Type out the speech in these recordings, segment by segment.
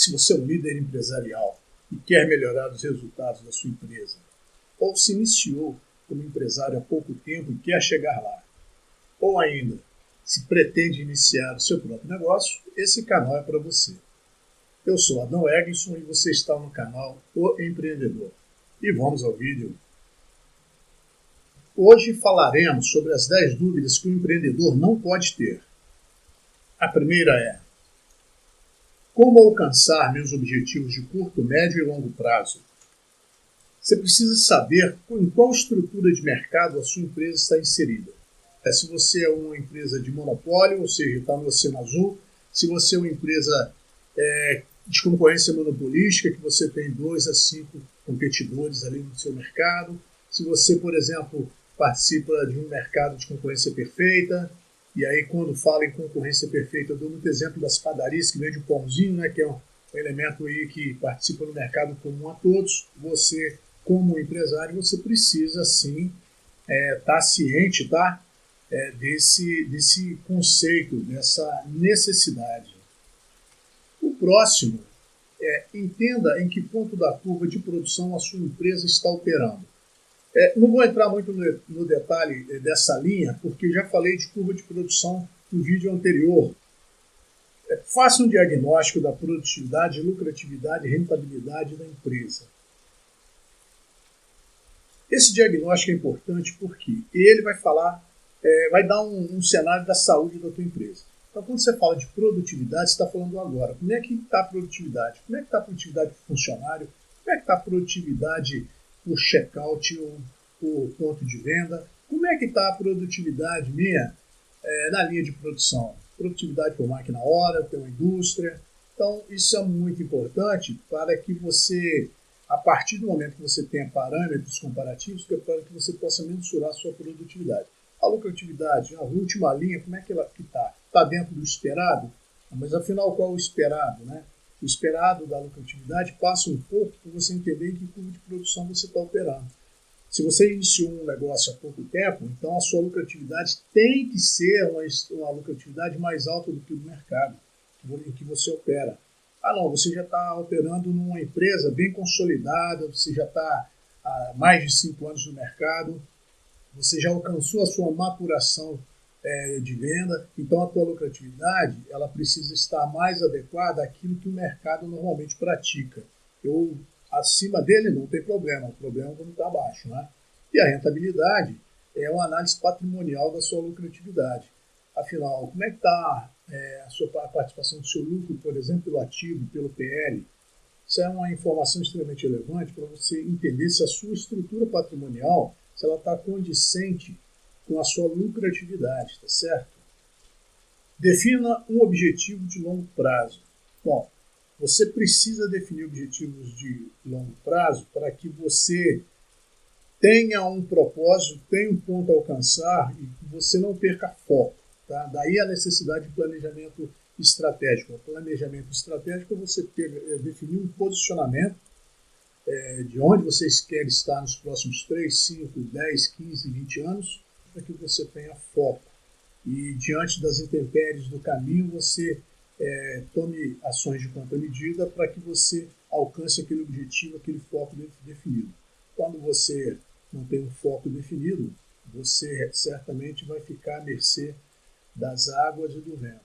Se você é um líder empresarial e quer melhorar os resultados da sua empresa, ou se iniciou como empresário há pouco tempo e quer chegar lá, ou ainda se pretende iniciar o seu próprio negócio, esse canal é para você. Eu sou Adão Eglisson e você está no canal O Empreendedor. E vamos ao vídeo. Hoje falaremos sobre as 10 dúvidas que o empreendedor não pode ter. A primeira é: como alcançar meus objetivos de curto, médio e longo prazo? Você precisa saber em qual estrutura de mercado a sua empresa está inserida. Se você é uma empresa de monopólio, ou seja, está no Oceano Azul, se você é uma empresa de concorrência monopolística, que você tem 2 a 5 competidores ali no seu mercado, se você, por exemplo, participa de um mercado de concorrência perfeita, e aí quando falo em concorrência perfeita, eu dou muito exemplo das padarias que vendem o pãozinho, né, que é um elemento aí que participa no mercado comum a todos. Você, como empresário, você precisa sim estar ciente, desse conceito, dessa necessidade. O próximo é: entenda em que ponto da curva de produção a sua empresa está operando. Não vou entrar muito no detalhe dessa linha, porque já falei de curva de produção no vídeo anterior. Faça um diagnóstico da produtividade, lucratividade e rentabilidade da empresa. Esse diagnóstico é importante porque ele vai falar, vai dar um cenário da saúde da tua empresa. Então, quando você fala de produtividade, você está falando agora. Como é que está a produtividade? Como é que está a produtividade por funcionário? Como é que está a produtividade por check-out ou por ponto de venda? Como é que está a produtividade minha na linha de produção? Produtividade por máquina hora, pela indústria. Então, isso é muito importante para que você, a partir do momento que você tenha parâmetros comparativos, para que você possa mensurar a sua produtividade. A lucratividade, a última linha, como é que ela está? Está dentro do esperado? Mas afinal, qual é o esperado, né? O esperado da lucratividade passa um pouco para você entender em que curva de produção você está operando. Se você iniciou um negócio há pouco tempo, então a sua lucratividade tem que ser uma lucratividade mais alta do que o do mercado em que você opera. Não, você já está operando numa empresa bem consolidada, você já está há mais de 5 anos no mercado, você já alcançou a sua maturação de venda, então a tua lucratividade ela precisa estar mais adequada àquilo que o mercado normalmente pratica. Acima dele não tem problema, o problema é quando está abaixo, né? E a rentabilidade é uma análise patrimonial da sua lucratividade. Afinal, como é que está a participação do seu lucro, por exemplo, pelo ativo, pelo PL? Isso é uma informação extremamente relevante para você entender se a sua estrutura patrimonial se ela está condizente com a sua lucratividade, tá certo? Defina um objetivo de longo prazo. Bom, você precisa definir objetivos de longo prazo para que você tenha um propósito, tenha um ponto a alcançar e que você não perca foco. Tá? Daí a necessidade de planejamento estratégico. O planejamento estratégico é você definir um posicionamento de onde vocês querem estar nos próximos 3, 5, 10, 15, 20 anos, para que você tenha foco. E diante das intempéries do caminho, você tome ações de contramedida para que você alcance aquele objetivo, aquele foco definido. Quando você não tem um foco definido, você certamente vai ficar à mercê das águas e do vento.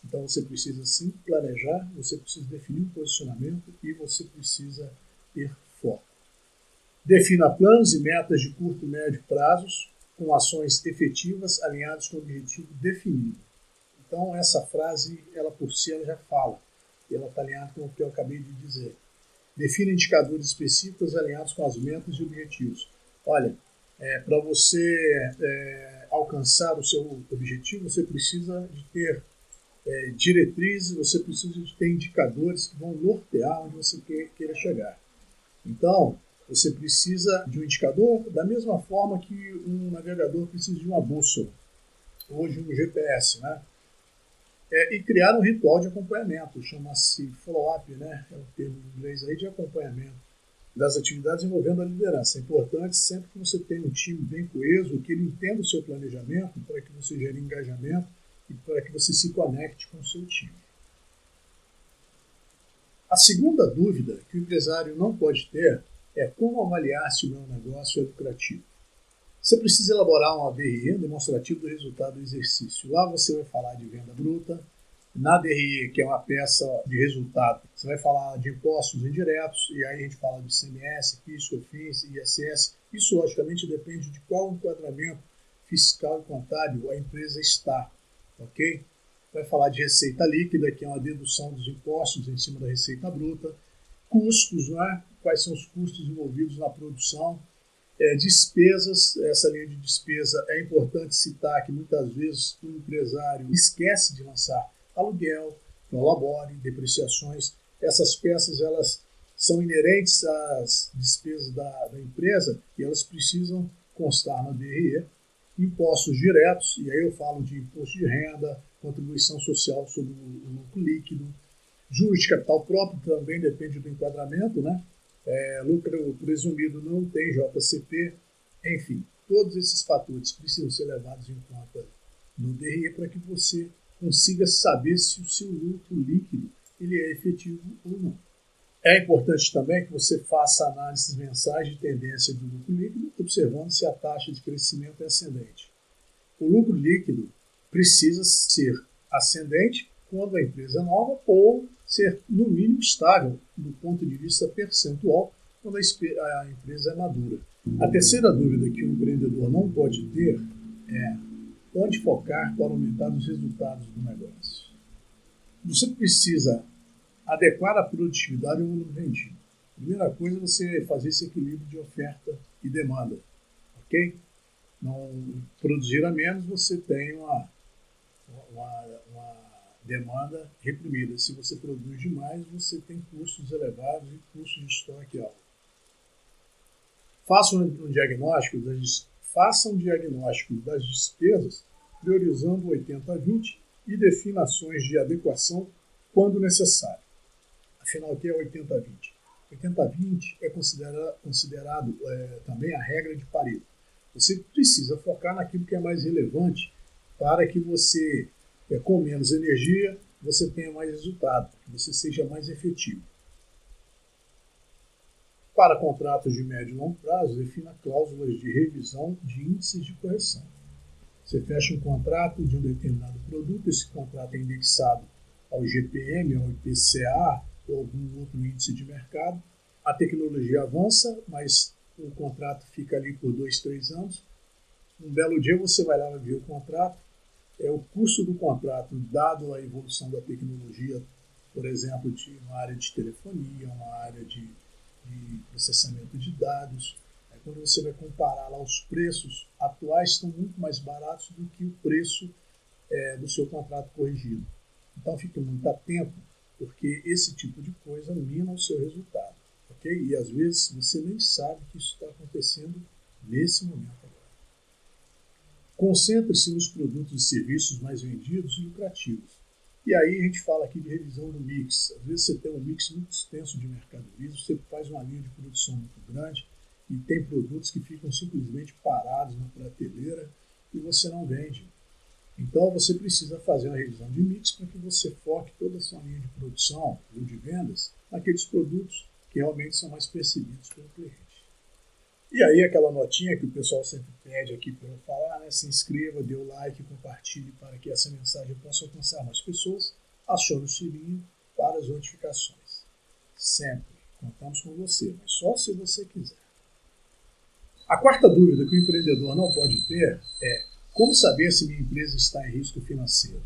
Então você precisa sim planejar, você precisa definir um posicionamento e você precisa ter foco. Defina planos e metas de curto e médio prazos com ações efetivas alinhadas com o objetivo definido. Então essa frase, ela por si, ela já fala. Ela está alinhada com o que eu acabei de dizer. Defina indicadores específicos alinhados com as metas e objetivos. Olha, para você alcançar o seu objetivo, você precisa de ter diretrizes, você precisa de ter indicadores que vão nortear onde você queira chegar. Então, você precisa de um indicador da mesma forma que um navegador precisa de uma bússola, ou de um GPS, né? E criar um ritual de acompanhamento, chama-se follow-up, né? É um termo em inglês aí de acompanhamento das atividades envolvendo a liderança. É importante sempre que você tenha um time bem coeso, que ele entenda o seu planejamento, para que você gere engajamento e para que você se conecte com o seu time. A segunda dúvida que o empresário não pode ter é como avaliar se o meu negócio é lucrativo. Você precisa elaborar um ADRE, demonstrativo do resultado do exercício. Lá você vai falar de venda bruta. Na DRE, que é uma peça de resultado, você vai falar de impostos indiretos, e aí a gente fala de ICMS, PIS, COFINS, ISS. Isso, logicamente, depende de qual enquadramento fiscal e contábil a empresa está, ok? Vai falar de receita líquida, que é uma dedução dos impostos em cima da receita bruta, custos, né? Quais são os custos envolvidos na produção, despesas. Essa linha de despesa é importante citar que muitas vezes o empresário esquece de lançar aluguel, prolabore, depreciações. Essas peças elas são inerentes às despesas da empresa e elas precisam constar na DRE. Impostos diretos, e aí eu falo de imposto de renda, contribuição social sobre o lucro líquido, juros de capital próprio também depende do enquadramento, né? Lucro presumido não tem JCP, enfim, todos esses fatores precisam ser levados em conta no DRE para que você consiga saber se o seu lucro líquido ele é efetivo ou não. É importante também que você faça análises mensais de tendência do lucro líquido, observando se a taxa de crescimento é ascendente. O lucro líquido precisa ser ascendente quando a empresa é nova ou ser, no mínimo, estável do ponto de vista percentual quando a empresa é madura. A terceira dúvida que o empreendedor não pode ter é onde focar para aumentar os resultados do negócio. Você precisa adequar a produtividade ao volume vendido. Primeira coisa é você fazer esse equilíbrio de oferta e demanda, ok? Não produzir a menos, você tem uma demanda reprimida. Se você produz demais, você tem custos elevados e custos de estoque alto. Faça um diagnóstico das despesas, priorizando 80-20 e defina ações de adequação quando necessário. Afinal, o que é 80-20? 80-20 é considerado também a regra de Pareto. Você precisa focar naquilo que é mais relevante para que você, com menos energia, você tenha mais resultado, que você seja mais efetivo. Para contratos de médio e longo prazo, defina cláusulas de revisão de índices de correção. Você fecha um contrato de um determinado produto, esse contrato é indexado ao IGPM, ao IPCA ou algum outro índice de mercado. A tecnologia avança, mas o contrato fica ali por 2, 3 anos. Um belo dia você vai lá ver o contrato, o custo do contrato, dado a evolução da tecnologia, por exemplo, de uma área de telefonia, uma área de processamento de dados. Quando você vai comparar lá, os preços atuais estão muito mais baratos do que o preço do seu contrato corrigido. Então fique muito atento, porque esse tipo de coisa mina o seu resultado, ok? E às vezes você nem sabe que isso está acontecendo nesse momento agora. Concentre-se nos produtos e serviços mais vendidos e lucrativos. E aí a gente fala aqui de revisão do mix. Às vezes você tem um mix muito extenso de mercadorias, você faz uma linha de produção muito grande e tem produtos que ficam simplesmente parados na prateleira e você não vende. Então você precisa fazer uma revisão de mix para que você foque toda a sua linha de produção ou de vendas naqueles produtos que realmente são mais percebidos pelo cliente. E aí aquela notinha que o pessoal sempre pede aqui para eu falar, né? Se inscreva, dê o like, compartilhe para que essa mensagem possa alcançar mais pessoas, acione o sininho para as notificações. Sempre contamos com você, mas só se você quiser. A quarta dúvida que o empreendedor não pode ter é como saber se minha empresa está em risco financeiro.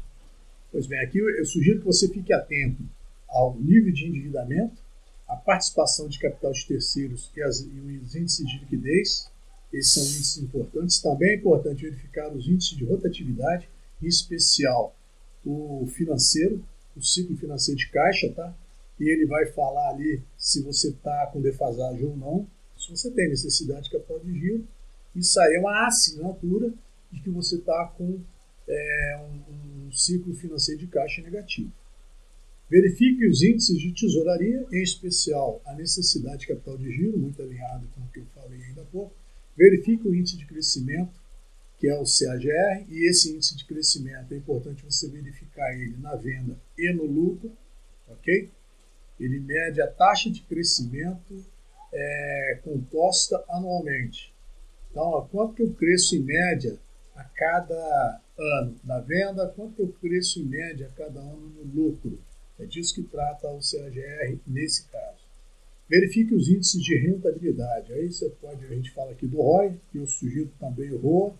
Pois bem, aqui eu sugiro que você fique atento ao nível de endividamento, a participação de capital de terceiros e os índices de liquidez. Esses são índices importantes. Também é importante verificar os índices de rotatividade, em especial o financeiro, o ciclo financeiro de caixa, tá? E ele vai falar ali se você está com defasagem ou não. Se você tem necessidade de capital de giro, isso aí é uma assinatura de que você está com um ciclo financeiro de caixa negativo. Verifique os índices de tesouraria, em especial a necessidade de capital de giro, muito alinhado com o que eu falei ainda há pouco. Verifique o índice de crescimento, que é o CAGR, e esse índice de crescimento é importante você verificar ele na venda e no lucro, ok? Ele mede a taxa de crescimento composta anualmente. Então, quanto que eu cresço em média a cada ano na venda, quanto que eu cresço em média a cada ano no lucro. É disso que trata o CAGR nesse caso. Verifique os índices de rentabilidade. Aí a gente fala aqui do ROI, que eu sugiro também o ROA,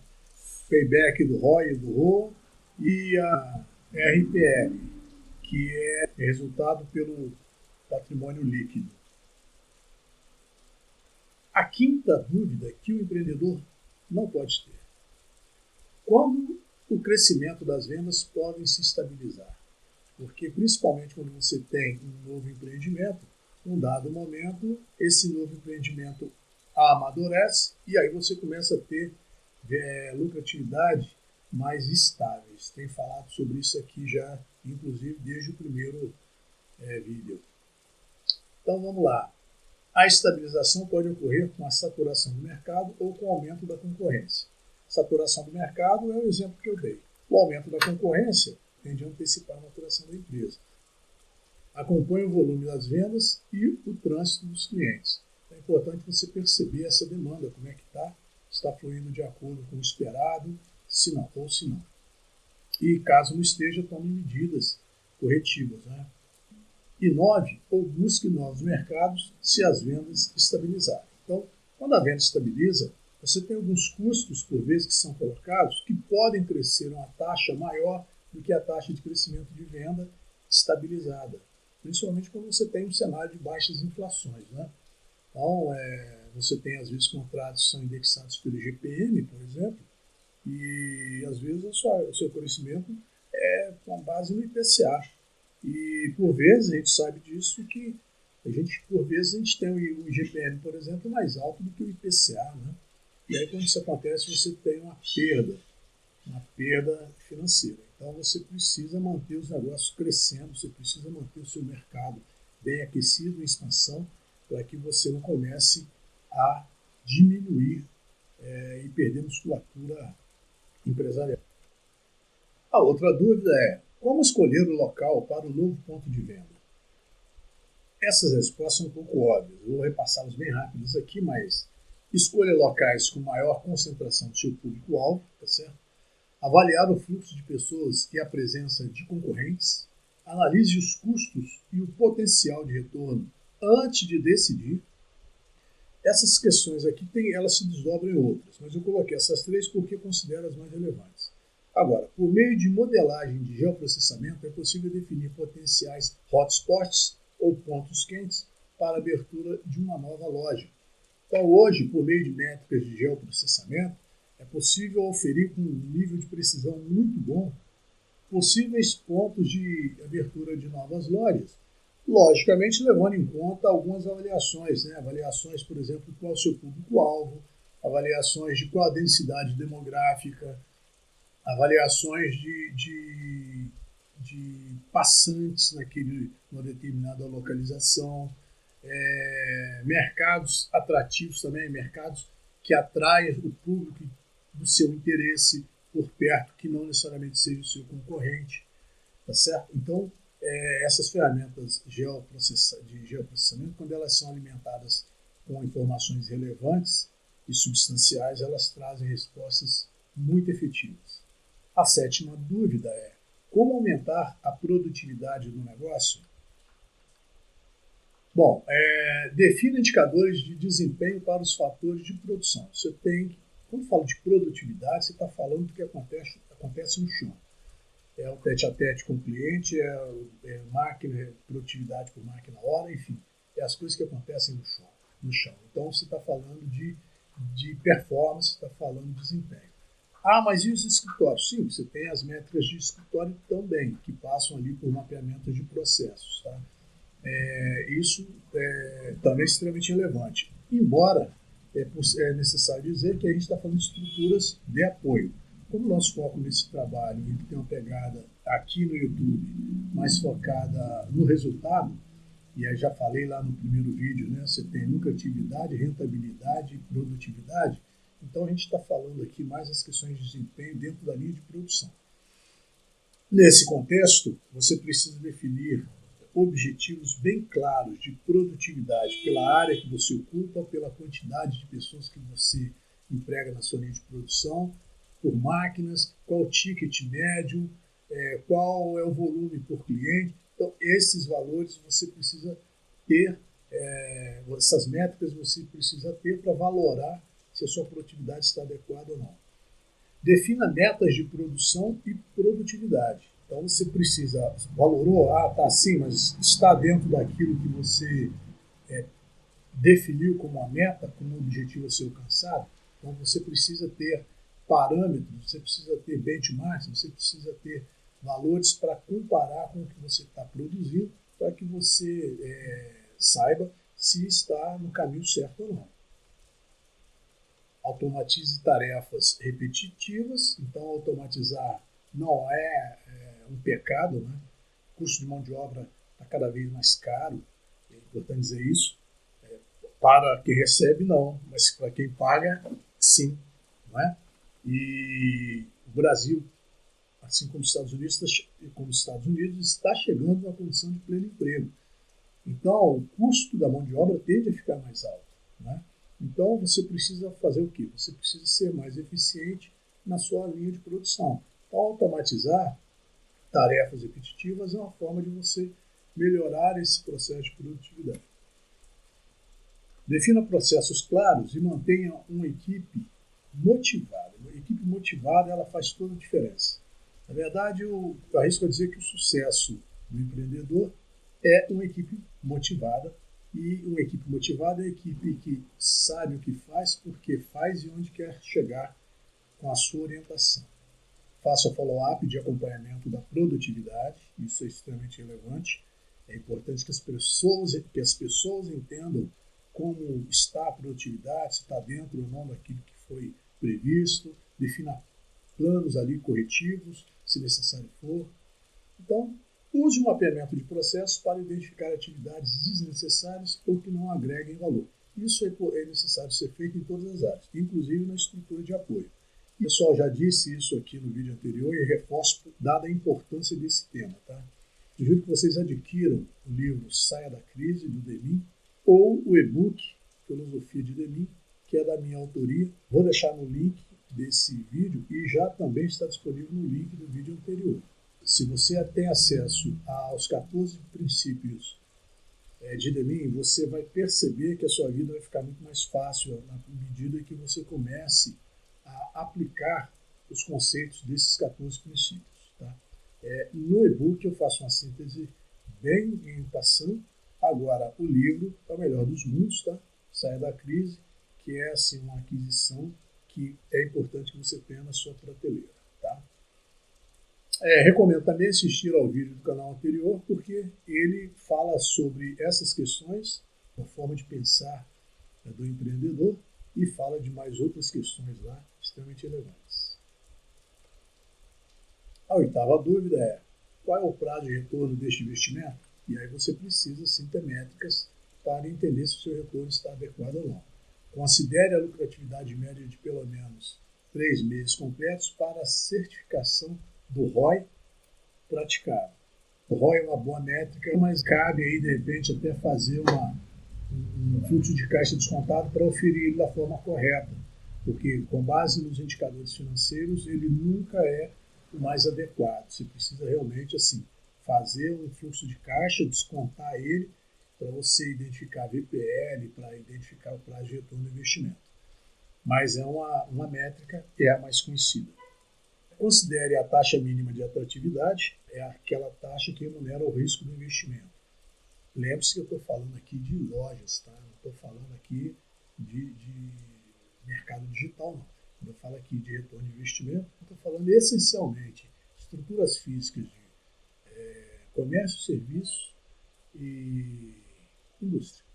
payback do ROI e do ROA, e a RPL, que é resultado pelo patrimônio líquido. A quinta dúvida que o empreendedor não pode ter: quando o crescimento das vendas podem se estabilizar? Porque, principalmente quando você tem um novo empreendimento, num dado momento, esse novo empreendimento amadurece e aí você começa a ter lucratividade mais estáveis. Tem falado sobre isso aqui já, inclusive, desde o primeiro vídeo. Então, vamos lá. A estabilização pode ocorrer com a saturação do mercado ou com o aumento da concorrência. Saturação do mercado é o exemplo que eu dei. O aumento da concorrência tende a antecipar a maturação da empresa. Acompanha o volume das vendas e o trânsito dos clientes. É importante você perceber essa demanda, como é que está fluindo de acordo com o esperado, se não ou se não. E caso não esteja, tome medidas corretivas. Inove ou busque novos mercados se as vendas estabilizarem. Então, quando a venda estabiliza, você tem alguns custos, por vezes, que são colocados, que podem crescer uma taxa maior do que a taxa de crescimento de venda estabilizada, principalmente quando você tem um cenário de baixas inflações. Então, você tem, às vezes, contratos que são indexados pelo IGPM, por exemplo, e, às vezes, o seu crescimento é com base no IPCA. E, por vezes, a gente sabe disso que por vezes, a gente tem o IGPM, por exemplo, mais alto do que o IPCA. E aí, quando isso acontece, você tem uma perda financeira. Então, você precisa manter os negócios crescendo, você precisa manter o seu mercado bem aquecido, em expansão, para que você não comece a diminuir e perder musculatura empresarial. A outra dúvida é: como escolher o local para o novo ponto de venda? Essas respostas são um pouco óbvias. Eu vou repassá-las bem rápidas aqui, mas escolha locais com maior concentração do seu público-alvo, tá certo? Avaliar o fluxo de pessoas e a presença de concorrentes. Analise os custos e o potencial de retorno antes de decidir. Essas questões aqui, elas se desdobram em outras, mas eu coloquei essas três porque considero as mais relevantes. Agora, por meio de modelagem de geoprocessamento, é possível definir potenciais hotspots ou pontos quentes para a abertura de uma nova loja. Então, hoje, por meio de métricas de geoprocessamento, é possível oferir com um nível de precisão muito bom possíveis pontos de abertura de novas lojas, logicamente levando em conta algumas avaliações, avaliações, por exemplo, qual é o seu público-alvo, avaliações de qual a densidade demográfica, avaliações de passantes numa determinada localização, mercados atrativos também, mercados que atraem o público do seu interesse por perto, que não necessariamente seja o seu concorrente, tá certo? Então, essas ferramentas de geoprocessamento, quando elas são alimentadas com informações relevantes e substanciais, elas trazem respostas muito efetivas. A sétima dúvida é: como aumentar a produtividade do negócio? Bom, defina indicadores de desempenho para os fatores de produção. Você tem, quando fala de produtividade, você está falando do que acontece no chão. É o tete-a-tete com o cliente, máquina, produtividade por máquina hora, enfim, é as coisas que acontecem no chão. Então, você está falando de performance, está falando de desempenho. Ah, mas e os escritórios? Sim, você tem as métricas de escritório também, que passam ali por mapeamento de processos. Tá? Isso também é extremamente relevante. Embora é necessário dizer que a gente está falando de estruturas de apoio. Como o nosso foco nesse trabalho ele tem uma pegada aqui no YouTube mais focada no resultado, e aí já falei lá no primeiro vídeo, você tem lucratividade, rentabilidade e produtividade. Então a gente está falando aqui mais das questões de desempenho dentro da linha de produção. Nesse contexto, você precisa definir objetivos bem claros de produtividade pela área que você ocupa, pela quantidade de pessoas que você emprega na sua linha de produção, por máquinas, qual o ticket médio, qual é o volume por cliente. Então, esses valores você precisa ter, essas métricas você precisa ter para valorar se a sua produtividade está adequada ou não. Defina metas de produção e produtividade. Então você precisa, valorou, tá sim, mas está dentro daquilo que você definiu como a meta, como objetivo a ser alcançado. Então você precisa ter parâmetros, você precisa ter benchmarks, você precisa ter valores para comparar com o que você está produzindo, para que você saiba se está no caminho certo ou não. Automatize tarefas repetitivas, então automatizar não é um pecado, né? O custo de mão de obra está cada vez mais caro, é importante dizer isso. Para quem recebe, não, mas para quem paga, sim. Não é? E o Brasil, assim como os Estados Unidos, está chegando na condição de pleno emprego. Então, o custo da mão de obra tende a ficar mais alto. Né? Então, você precisa fazer o quê? Você precisa ser mais eficiente na sua linha de produção. Então, automatizar tarefas repetitivas é uma forma de você melhorar esse processo de produtividade. Defina processos claros e mantenha uma equipe motivada. Uma equipe motivada, ela faz toda a diferença. Na verdade, eu arrisco a dizer que o sucesso do empreendedor é uma equipe motivada. E uma equipe motivada é a equipe que sabe o que faz, por que faz e onde quer chegar com a sua orientação. Faça o follow-up de acompanhamento da produtividade, isso é extremamente relevante. É importante que as pessoas entendam como está a produtividade, se está dentro ou não daquilo que foi previsto, defina planos ali corretivos, se necessário for. Então, use um mapeamento de processos para identificar atividades desnecessárias ou que não agreguem valor. Isso é necessário ser feito em todas as áreas, inclusive na estrutura de apoio. O pessoal já disse isso aqui no vídeo anterior e reforço dada a importância desse tema. Tá? Sugiro que vocês adquiram o livro Saia da Crise, do Deming, ou o e-book Filosofia de Deming, que é da minha autoria. Vou deixar no link desse vídeo e já também está disponível no link do vídeo anterior. Se você tem acesso aos 14 princípios de Deming, você vai perceber que a sua vida vai ficar muito mais fácil na medida que você comece a aplicar os conceitos desses 14 princípios. Tá? No e-book eu faço uma síntese bem em passando. Agora, o livro é o melhor dos mundos, tá? Saia da Crise, que é assim, uma aquisição que é importante que você tenha na sua prateleira. Tá? Recomendo também assistir ao vídeo do canal anterior, porque ele fala sobre essas questões, a forma de pensar do empreendedor, e fala de mais outras questões lá extremamente relevantes. A oitava dúvida é: qual é o prazo de retorno deste investimento? E aí você precisa sim ter métricas para entender se o seu retorno está adequado ou não. Considere a lucratividade média de pelo menos 3 meses completos para a certificação do ROI praticado. O ROI é uma boa métrica, mas cabe aí de repente até fazer um fluxo de caixa descontado para oferir ele da forma correta, porque com base nos indicadores financeiros ele nunca é o mais adequado. Você precisa realmente assim fazer um fluxo de caixa, descontar ele para você identificar a VPL, para identificar o prazo de retorno do investimento. Mas é uma métrica, é a mais conhecida. Considere a taxa mínima de atratividade, é aquela taxa que remunera o risco do investimento. Lembre-se que eu estou falando aqui de lojas, tá? Não estou falando aqui de mercado digital, não. Quando eu falo aqui de retorno de investimento, eu estou falando essencialmente de estruturas físicas de comércio, serviço e indústria.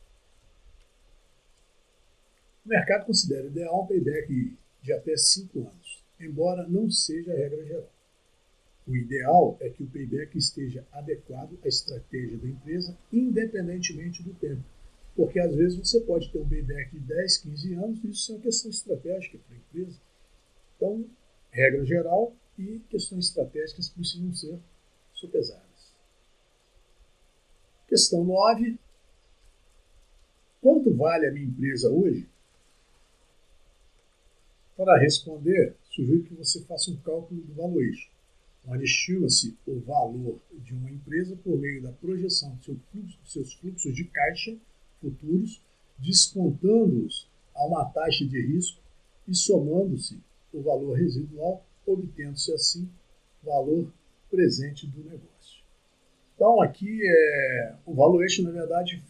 O mercado considera ideal um payback de até 5 anos, embora não seja a regra geral. O ideal é que o payback esteja adequado à estratégia da empresa, independentemente do tempo. Porque às vezes você pode ter um payback de 10, 15 anos, e isso é uma questão estratégica para a empresa. Então, regra geral e questões estratégicas precisam ser sopesadas. Questão 9. Quanto vale a minha empresa hoje? Para responder, sugiro que você faça um cálculo do valuation, onde estima-se o valor de uma empresa por meio da projeção dos seus fluxos de caixa futuros, descontando-os a uma taxa de risco e somando-se o valor residual, obtendo-se assim o valor presente do negócio. Então aqui o valuation, na verdade,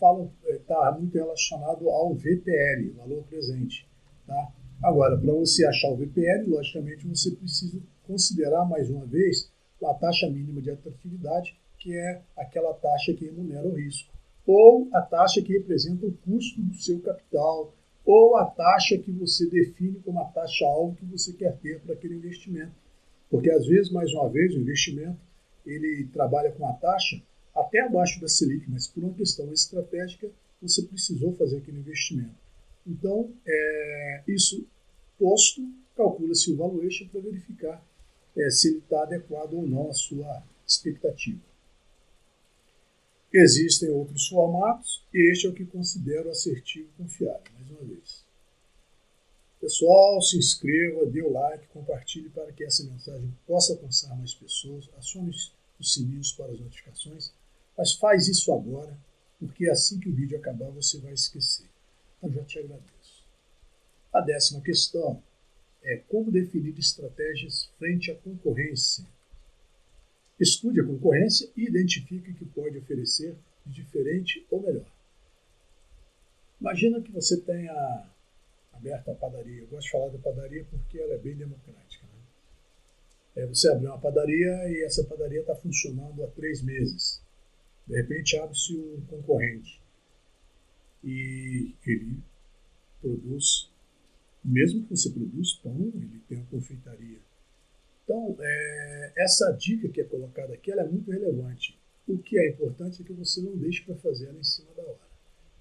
está muito relacionado ao VPL, valor presente. Tá? Agora, para você achar o VPL, logicamente você precisa considerar mais uma vez a taxa mínima de atratividade, que é aquela taxa que remunera o risco, ou a taxa que representa o custo do seu capital, ou a taxa que você define como a taxa-alvo que você quer ter para aquele investimento. Porque às vezes, mais uma vez, o investimento ele trabalha com a taxa até abaixo da Selic, mas por uma questão estratégica você precisou fazer aquele investimento. Então, isso posto, calcula-se o valuation para verificar se ele está adequado ou não à sua expectativa. Existem outros formatos e este é o que considero assertivo e confiável, mais uma vez. Pessoal, se inscreva, dê o like, compartilhe para que essa mensagem possa alcançar mais pessoas, acione os sininhos para as notificações, mas faz isso agora, porque assim que o vídeo acabar você vai esquecer. Então já te agradeço. A 10ª questão é como definir estratégias frente à concorrência. Estude a concorrência e identifique o que pode oferecer de diferente ou melhor. Imagina que você tenha aberto a padaria. Eu gosto de falar da padaria porque ela é bem democrática. Né? Você abriu uma padaria e essa padaria está funcionando há 3 meses. De repente abre-se um concorrente e ele produz, mesmo que você produz pão, ele tem uma confeitaria. Então, essa dica que é colocada aqui ela é muito relevante. O que é importante é que você não deixe para fazer ela em cima da hora.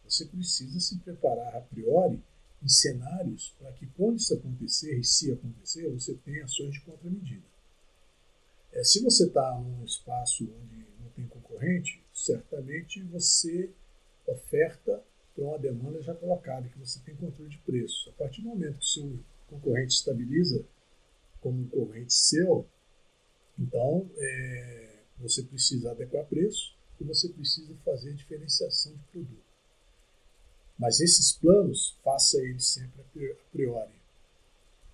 Você precisa se preparar a priori em cenários para que quando isso acontecer, e se acontecer, você tenha ações de contramedida. Se você está num espaço onde não tem concorrente, certamente você oferta para uma demanda já colocada, que você tem controle de preço. A partir do momento que o seu concorrente estabiliza como um concorrente seu, então você precisa adequar preço e você precisa fazer diferenciação de produto. Mas esses planos, faça eles sempre a priori.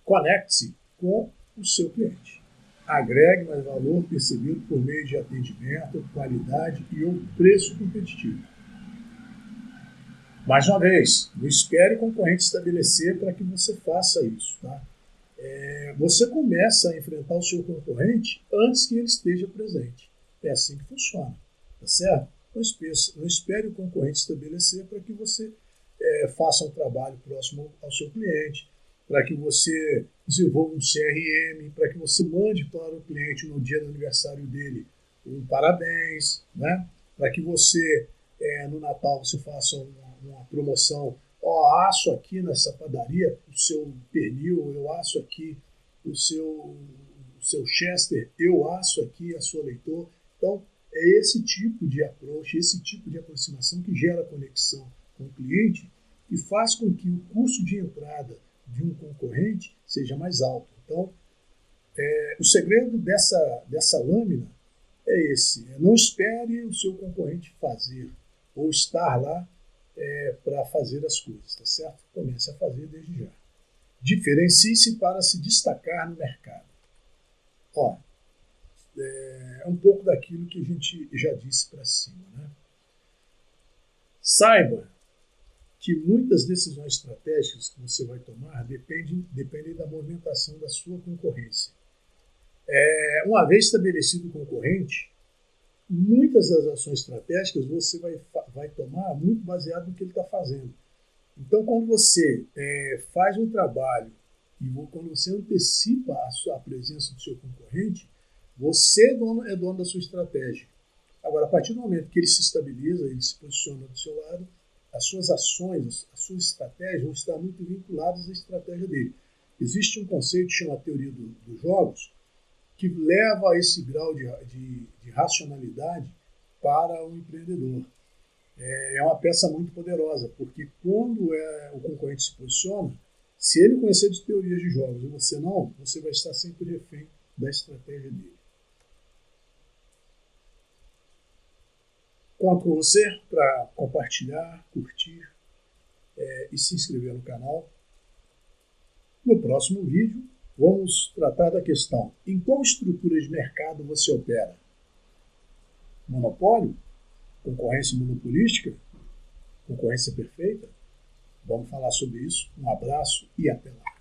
Conecte-se com o seu cliente. Agregue mais valor percebido por meio de atendimento, qualidade e um preço competitivo. Mais uma vez, não espere o concorrente estabelecer para que você faça isso. Tá? Você começa a enfrentar o seu concorrente antes que ele esteja presente. É assim que funciona. Tá certo? Não espere o concorrente estabelecer para que você faça um trabalho próximo ao seu cliente, para que você desenvolva um CRM, para que você mande para o cliente no dia do aniversário dele um parabéns, né? Para que você, no Natal, você faça uma promoção. Asso aqui nessa padaria o seu pernil, eu asso aqui o seu chester, eu asso aqui a sua leitor. Então, é esse tipo de approach, esse tipo de aproximação que gera conexão com o cliente e faz com que o custo de entrada de um concorrente seja mais alto. Então, o segredo dessa lâmina é esse. Não espere o seu concorrente fazer ou estar lá para fazer as coisas, tá certo? Comece a fazer desde já. Diferencie-se para se destacar no mercado. É um pouco daquilo que a gente já disse para cima. Né? Saiba que muitas decisões estratégicas que você vai tomar dependem da movimentação da sua concorrência. Uma vez estabelecido o concorrente, muitas das ações estratégicas você vai tomar muito baseado no que ele está fazendo. Então, quando você faz um trabalho e quando você antecipa a presença do seu concorrente, você é dono da sua estratégia. Agora, a partir do momento que ele se estabiliza, ele se posiciona do seu lado, as suas ações, as suas estratégias vão estar muito vinculadas à estratégia dele. Existe um conceito que chama a teoria dos jogos, que leva a esse grau de racionalidade para o empreendedor. é uma peça muito poderosa, porque quando o concorrente se posiciona, se ele conhecer de teorias de jogos e você não, você vai estar sempre refém da estratégia dele. Conto com você para compartilhar, curtir e se inscrever no canal. No próximo vídeo, vamos tratar da questão: em qual estrutura de mercado você opera? Monopólio? Concorrência monopolística? Concorrência perfeita? Vamos falar sobre isso. Um abraço e até lá.